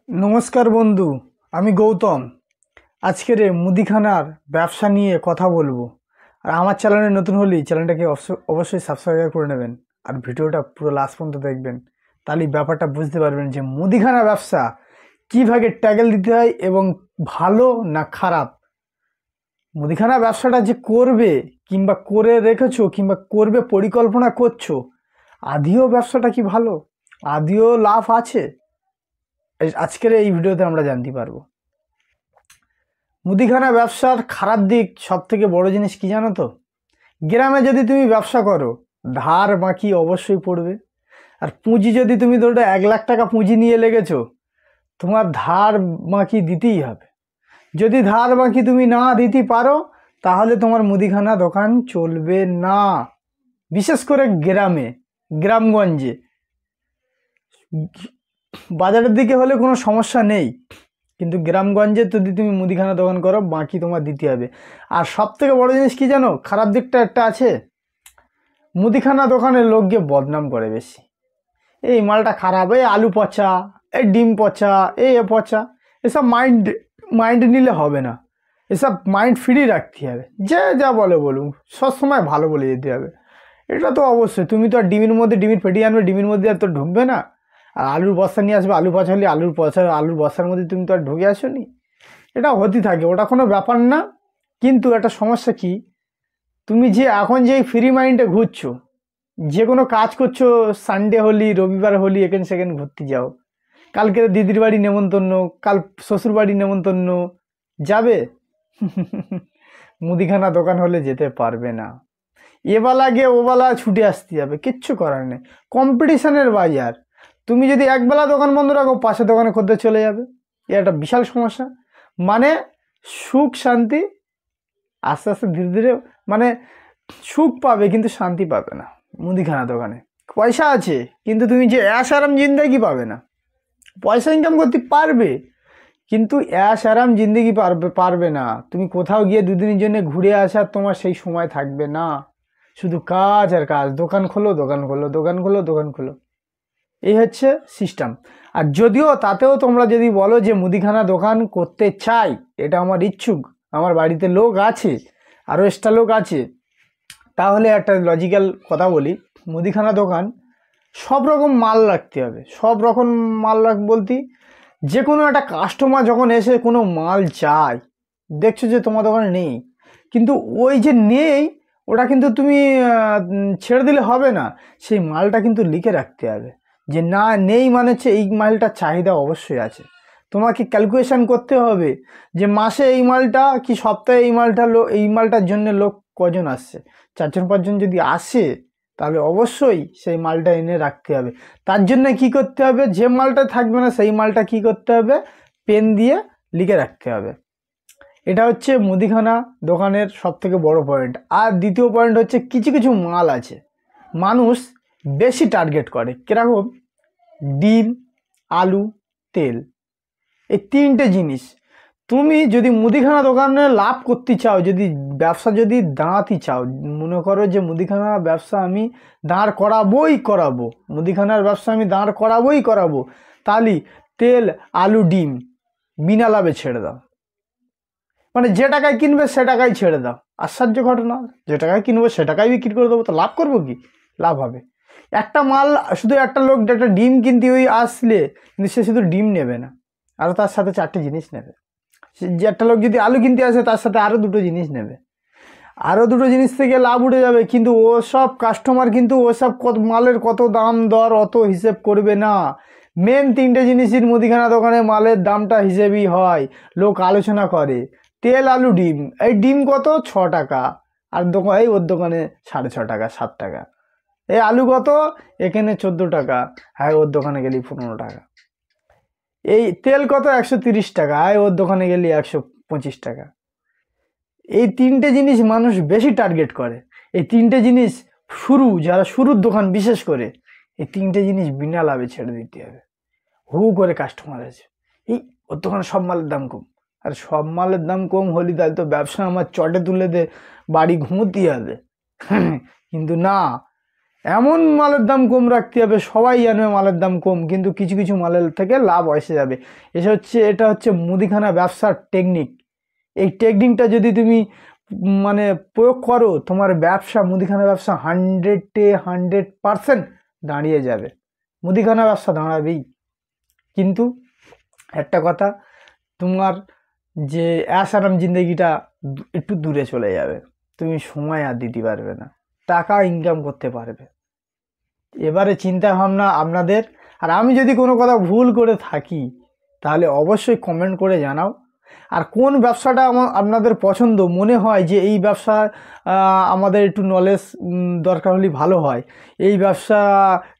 নমস্কার বন্ধু, আমি গৌতম। আজকের মুদিখানার ব্যবসা নিয়ে কথা বলবো। আর আমার চ্যানেলে নতুন হলেই চ্যানেলটাকে অবশ্যই সাবস্ক্রাইব করে নেবেন আর ভিডিওটা পুরো লাস্ট পর্যন্ত দেখবেন। তাহলেই ব্যাপারটা বুঝতে পারবেন যে মুদিখানা ব্যবসা কীভাবে ট্যাগেল দিতে হয় এবং ভালো না খারাপ। মুদিখানা ব্যবসাটা যে করবে কিংবা করে রেখেছো কিংবা করবে পরিকল্পনা করছো, আদিও ব্যবসাটা কি ভালো, আদিও লাভ আছে, আজকের এই ভিডিওতে আমরা জানতে পারবো। মুদিখানা ব্যবসার খারাপ দিক সব থেকে বড় জিনিস কি জানো তো? গ্রামে যদি তুমি ব্যবসা করো, ধার বাকি অবশ্যই পড়বে। আর পুঁজি যদি তুমি ধরো 1 লাখ টাকা পুঁজি নিয়ে লেগেছো, তোমার ধার বাকি দিতেই হবে। যদি ধার বাকি তুমি না দিতে পারো, তাহলে তোমার মুদিখানা দোকান চলবে না। বিশেষ করে গ্রামে, গ্রামগঞ্জে। বাজারের দিকে হলে কোনো সমস্যা নেই, কিন্তু গ্রামগঞ্জে যদি তুমি মুদিখানা দোকান করো, বাকি তোমার দিতে হবে। আর সব থেকে বড়ো জিনিস কি জানো, খারাপ দিকটা একটা আছে, মুদিখানা দোকানের লোক গিয়ে বদনাম করে বেশি। এই মালটা খারাপ, এই আলু পচা, এই ডিম পচা, এই পচা। এসব মাইন্ড নিলে হবে না, এসব মাইন্ড ফ্রি রাখতে হবে। যে যা বলে বলুন, সবসময় ভালো বলে যেতে হবে। এটা তো অবশ্যই, তুমি তো আর ডিমের মধ্যে ডিমের পেটি আনবে, ডিমের মধ্যে আর তো ঢুকবে না। আর আলুর বস্তা নিয়ে আসবে, আলু পচা হলে আলুর বস্তার মধ্যে তুমি তো আর ঢুকে আসোনি। এটা হতে থাকে, ওটা কোনো ব্যাপার না। কিন্তু একটা সমস্যা কি, তুমি যে এখন যে ফ্রি মাইন্ডে ঘুরছো, যে কোনো কাজ করছো, সানডে হলি রবিবার হলি এখান সেখানে ঘুরতে যাও, কালকে দিদির বাড়ি নেমন্তন্ন, কাল শ্বশুর বাড়ি নেমন্তন্ন, যাবে? মুদিখানা দোকান হলে যেতে পারবে না। এবেলা গিয়ে ওবেলা ছুটে আসতে যাবে, কিচ্ছু করার নেই। কম্পিটিশনের বাজার। তুমি যদি একবেলা দোকান বন্ধ রাখো, পাশে দোকানে খদ্দের চলে যাবে। এ একটা বিশাল সমস্যা। মানে সুখ শান্তি আস্তে আস্তে ধীরে ধীরে, মানে সুখ পাবে কিন্তু শান্তি পাবে না মুদিখানা দোকানে। পয়সা আছে কিন্তু তুমি যে অ্যাশ আরাম জিন্দেগি পাবে না। পয়সা ইনকাম করতে পারবে কিন্তু অ্যাশ আরাম জিন্দেগি পারবে না। তুমি কোথাও গিয়ে দুদিনের জন্য ঘুরে আসার তোমার সেই সময় থাকবে না। শুধু কাজ আর কাজ, দোকান খোলো, দোকান খোলো, দোকান খোলো, দোকান খোলো, এই হচ্ছে সিস্টেম। আর যদিও তাতেও তোমরা যদি বলো যে মুদিখানা দোকান করতে চাই, এটা আমার ইচ্ছুক, আমার বাড়িতে লোক আছে, আরও এক্সট্রা লোক আছে, তাহলে একটা লজিক্যাল কথা বলি, মুদিখানা দোকান সব রকম মাল রাখতে হবে। সব রকম মাল বলতে, যে কোনো একটা কাস্টমার যখন এসে কোনো মাল চায়, দেখছো যে তোমার দোকানে নেই, কিন্তু ওই যে নেই ওটা কিন্তু তুমি ছেড়ে দিলে হবে না। সেই মালটা কিন্তু লিখে রাখতে হবে যে না, নেই মানে হচ্ছে এই মালটার চাহিদা অবশ্যই আছে। তোমাকে ক্যালকুলেশন করতে হবে যে মাসে এই মালটা কি সপ্তাহে এই মালটার জন্য লোক কজন আসছে। 4-5 জন যদি আসে, তাহলে অবশ্যই সেই মালটা এনে রাখতে হবে। তার জন্য কি করতে হবে, যে মালটা থাকবে না সেই মালটা কি করতে হবে, পেন দিয়ে লিখে রাখতে হবে। এটা হচ্ছে মুদিখানা দোকানের সব থেকে বড় পয়েন্ট। আর দ্বিতীয় পয়েন্ট হচ্ছে, কিছু কিছু মাল আছে মানুষ বেশি টার্গেট করে। কিরকম? ডিম, আলু, তেল, এই 3টে জিনিস। তুমি যদি মুদিখানা দোকানে লাভ করতে চাও, যদি ব্যবসা যদি দাঁড়াতে চাও, মনে করো যে মুদিখানা ব্যবসা আমি দাঁড় করাবো, মুদিখানার ব্যবসা আমি দাঁড় করাবো, তাহলে তেল, আলু, ডিম বিনা লাভে ছেড়ে দাও। মানে যে টাকায় কিনবে সে টাকায় ছেড়ে দাও। আশ্চর্য ঘটনা, যে টাকায় কিনবো সে টাকায় বিক্রি করে দেবো, তো লাভ করবো কি? লাভ হবে। একটা মাল, শুধু একটা লোক একটা ডিম কিনতে ওই আসলে, কিন্তু সে শুধু ডিম নেবে না, আরও তার সাথে 4টে জিনিস নেবে। যে একটা লোক যদি আলু কিনতে আসে, তার সাথে আরও 2টো জিনিস নেবে, আরও 2টো জিনিস থেকে লাভ উঠে যাবে। কিন্তু ওসব কাস্টমার কিন্তু ওসব মালের কত দাম দর অত হিসেব করবে না। মেন 3টে জিনিসের মুদিখানা দোকানে মালের দামটা হিসেবেই হয়, লোক আলোচনা করে। তেল, আলু, ডিম। এই ডিম কত? 6 টাকা। আর এই ওর দোকানে 6.5 টাকা, 7 টাকা। এই আলু কত? এখানে 14 টাকা, হ্যাঁ ওর দোকানে গেলি 15 টাকা। এই তেল কত? 130 টাকা, হ্যাঁ ওর দোকানে গেলি 125 টাকা। এই 3টে জিনিস মানুষ বেশি টার্গেট করে। এই 3টে জিনিস যারা শুরুর দোকান বিশেষ করে, এই 3টে জিনিস বিনা লাভে ছেড়ে দিতে হবে। হু করে কাস্টমার আছে, এই ওর দোকানে সব মালের দাম কম। আর সব মালের দাম কম হলে তাহলে তো ব্যবসা আমার চটে তুলে দে বাড়ি ঘুমোতেই হবে। কিন্তু না, এমন মালের দাম কম রাখতে হবে, সবাই জানবে মালের দাম কম, কিন্তু কিছু কিছু মালের থেকে লাভ এসে যাবে। এটা হচ্ছে মুদিখানা ব্যবসার টেকনিক। এই টেকনিকটা যদি তুমি মানে প্রয়োগ করো, তোমার ব্যবসা, মুদিখানা ব্যবসা 100% দাঁড়িয়ে যাবে। মুদিখানা ব্যবসা দাঁড়াবেই। কিন্তু একটা কথা, তোমার যে অ্যাশ আরাম জিন্দগিটা একটু দূরে চলে যাবে, তুমি সময় আর দিতে পারবে না, টাকা ইনকাম করতে পারবে। এবারে চিন্তা ভাবনা আপনাদের। আর আমি যদি কোনো কথা ভুল করে থাকি তাহলে অবশ্যই কমেন্ট করে জানাও। আর কোন ব্যবসাটা আপনাদের পছন্দ মনে হয় যে এই ব্যবসা আমাদের একটু নলেজ দরকার হলে ভালো হয়, এই ব্যবসা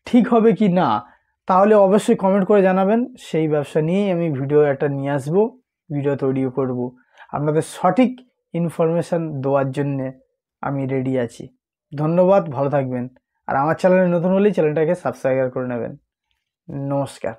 ঠিক হবে কি না, তাহলে অবশ্যই কমেন্ট করে জানাবেন। সেই ব্যবসা নিয়েই আমি ভিডিও একটা নিয়ে আসবো, ভিডিও তৈরিও করব। আপনাদের সঠিক ইনফরমেশান দেওয়ার জন্যে আমি রেডি আছি। ধন্যবাদ, ভালো থাকবেন। আর আমার চ্যানেলে নতুন হলেই চ্যানেলটাকে সাবস্ক্রাইব করে নেবেন। নমস্কার।